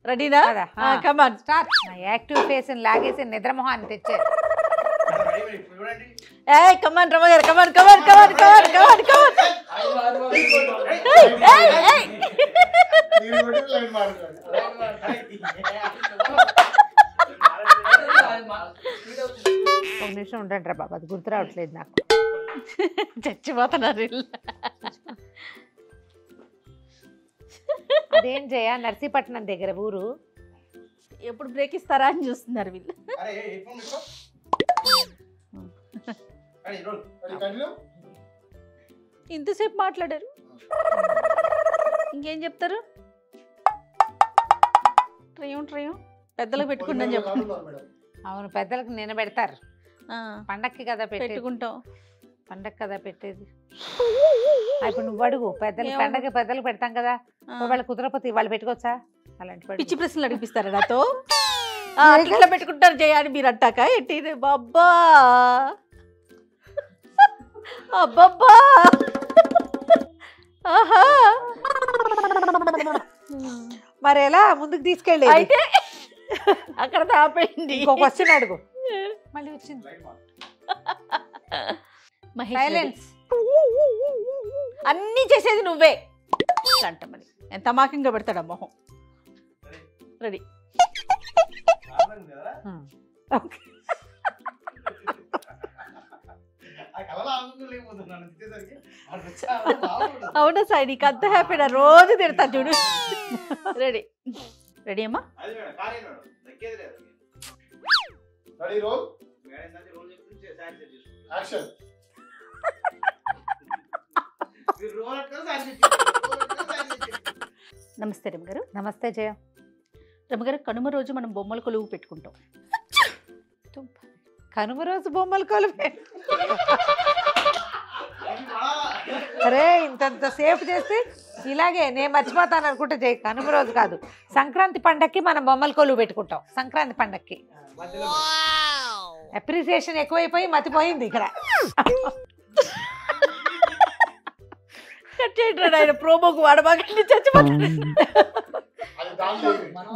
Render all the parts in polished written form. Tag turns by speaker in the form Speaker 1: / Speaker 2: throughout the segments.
Speaker 1: రెడీనా? Come on
Speaker 2: start. నా active face లాగేసి నిద్రమోహాన్ని తెచ్చారు.
Speaker 1: ఏయ్ కమాన్ రమ గారు, కమాన్ కమాన్ కమాన్ కమాన్ కమాన్ కమాన్.
Speaker 2: ఒక నిమిషం ఉండండి రా బాబు, అది గుర్తు రావట్లేదు నాకు.
Speaker 1: చచ్చిపోతున్నారు.
Speaker 2: అదేం చేయ నర్సీపట్నం దగ్గర ఊరు.
Speaker 1: ఎప్పుడు బ్రేక్ ఇస్తారా అని చూస్తున్నారు వీళ్ళు. ఇంతసేపు మాట్లాడారు, ఇంకేం చెప్తారు? ట్రయం ట్రయం పెద్దలకు పెట్టుకుంటాను చెప్పు.
Speaker 2: అవును, పెద్దలకు నేను పెడతారు. పండక్కి కదా పెట్టుకుంటాం, పండగ కదా పెట్టేది. ఇప్పుడు నువ్వు అడుగు, పెద్దలు పండగ పెద్దలకు పెడతాం కదా, వాళ్ళు కుదరపోతే వాళ్ళు పెట్టుకోవచ్చా? అలాంటి
Speaker 1: పిచ్చి ప్రశ్నలు అడిపిస్తారా నాతో? అట్లా పెట్టుకుంటారు జయ అని మీరు అంటాక ఎట్టి బాబ్బా అబ్బబ్బా ఆహా.
Speaker 2: మరి ఎలా ముందుకు తీసుకెళ్ళి
Speaker 1: అయితే అక్కడ తాపేయండి.
Speaker 2: ఇంకో క్వశ్చన్ అడుగు. మళ్ళీ వచ్చింది
Speaker 1: సైలెన్స్. అన్నీ చేసేది నువ్వే అంట. మరి ఎంత మాకంగా పెడతాడా మొహం. రెడీ? అవునా సాయి, నీకు అంత హ్యాపీనా? రోజు తిడతా చూడు. రెడీ? రెడీ అమ్మా? నమస్తే రమగారు.
Speaker 2: నమస్తే జయ.
Speaker 1: రమగారు, కనుమ రోజు మనం బొమ్మల కొలువు పెట్టుకుంటాం.
Speaker 2: కనుమ రోజు బొమ్మల కొలువు? అరే ఇంత సేఫ్ చేస్తే ఇలాగే నేను మర్చిపోతాను అనుకుంటే జయ. కనుమ రోజు కాదు, సంక్రాంతి పండక్కి మనం బొమ్మల కొలువు పెట్టుకుంటాం. సంక్రాంతి పండక్కి అప్రిసియేషన్ ఎక్కువైపోయి మతిపోయింది ఇక్కడ.
Speaker 1: ఆయన ప్రోమోకు వాడబాగండి, చచ్చిపోతాడు.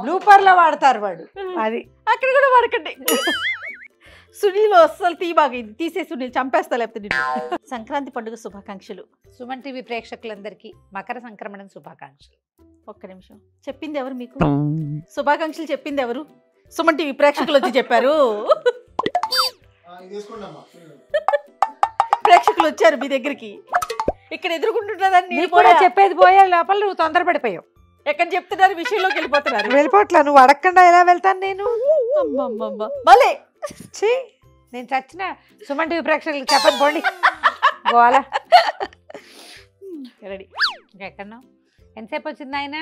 Speaker 2: బ్లూపర్ లో వాడతారు వాడు, అది
Speaker 1: అక్కడ కూడా వాడకండి. సునీల్ అస్సలు తీబాగా, ఇది తీసే సునీల్ చంపేస్తా లేకపోతే నేను. సంక్రాంతి పండుగ శుభాకాంక్షలు.
Speaker 2: సుమన్ టీవీ ప్రేక్షకులందరికీ మకర సంక్రమణ శుభాకాంక్షలు.
Speaker 1: ఒక్క నిమిషం, చెప్పింది ఎవరు మీకు? శుభాకాంక్షలు చెప్పింది ఎవరు? సుమన్ టీవీ ప్రేక్షకులు వచ్చి చెప్పారు. ప్రేక్షకులు వచ్చారు మీ దగ్గరికి, ఇక్కడ ఎదుర్కొంటున్నదని
Speaker 2: నేను కూడా చెప్పేది పోయే లోపల నువ్వు తొందరపడిపోయావు.
Speaker 1: ఎక్కడ చెప్తున్నారు, విషయంలోకి వెళ్ళిపోతున్నారు.
Speaker 2: వెళ్ళిపోట్లా, నువ్వు అడగకుండా ఎలా వెళ్తాను నేను?
Speaker 1: భలే
Speaker 2: ఛీ, నేను చచ్చిన సుమన్ టీవీ ప్రేక్షకులకు చెప్పండి పోండి. గోవాలా
Speaker 1: రెడీ?
Speaker 2: ఎక్కడన్నా ఎంతసేపు వచ్చింది ఆయన?